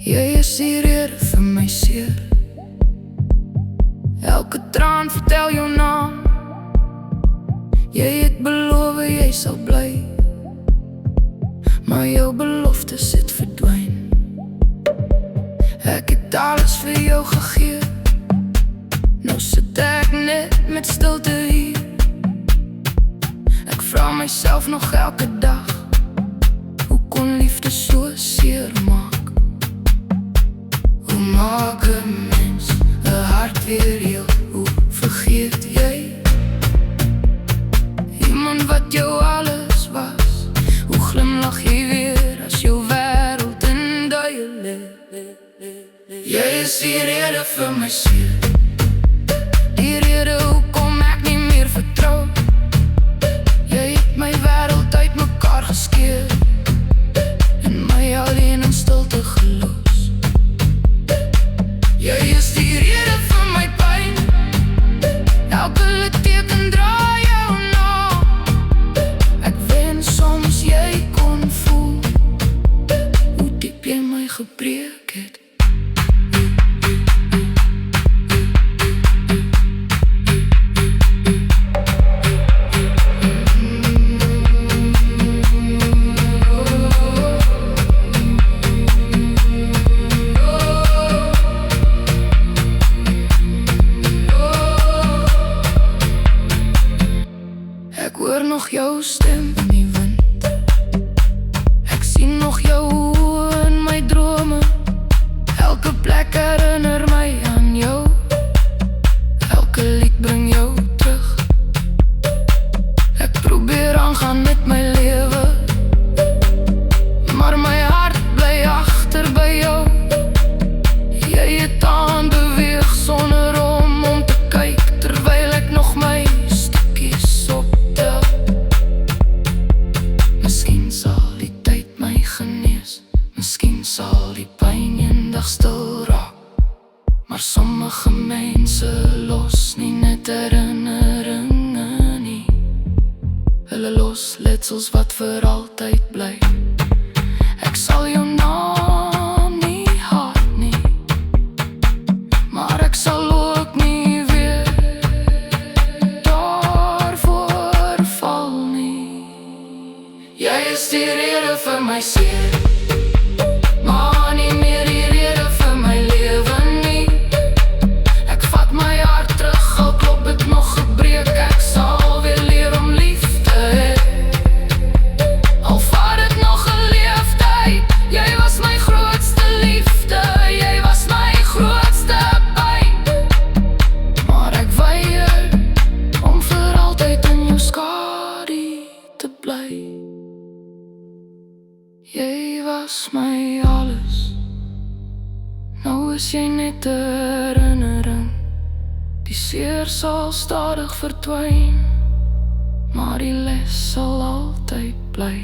Jy is die rede vir my seer. Elke traan vertel jou naam. Jy het beloof jy sal bly, maar jou beloftes het verdwyn. Ek het alles vir jou gegee, nou sit ek net met stilte hier. Ek vra myself nog elke dag, hoe kon liefde so seer maak? Hoe maak 'n mens 'n hart weer heel? Hoe vergeet jy iemand wat jou alles was? Hoe glimlach jy weer as jou wêreld in duie lê? Jy is die rede vir my seer, die rede hoekom ek nie meer vertrou. Jy het my wêreld uit mekaar geskeur en my alleen in stilte gelos. Jy is die rede vir my pyn, elke litteken draai jou na. Ek wens soms jy kon voel hoe diep jy my gebreek het. Ek hoor nog jou stem in die wind, ek sien nog jou oë in my drome. Elke plek herinner my aan jou, elke lied bring jou terug. Ek probeer aangaan met my lewe, maar my hart bly agter by jou. Jy het aan beweeg sonder om te kyk, terwyl ek nog my stukkies optel. Miskien sal die tyd my genees, miskien sal die pyn eendag stil raak. Maar sommige mense los nie net herinneringe nie, hulle los letsels wat vir altyd bly. Ek sal jou naam nie haat nie, maar ek sal ook nie weer daarvoor val nie. Jy is die rede vir my seer, maar nie meer die rede vir my lewe nie. Ek vat my hart terug, al klop het nog gebreek. Ek sal weer leer om lief te hê, al vat het nog 'n leeftyd. Jy was my grootste liefde, jy was my grootste pyn. Maar ek weier om vir altyd in jou skadu te bly. Jy was my alles, nou is jy net 'n herinnering. Die seer sal stadig verdwyn, maar die les sal altyd bly.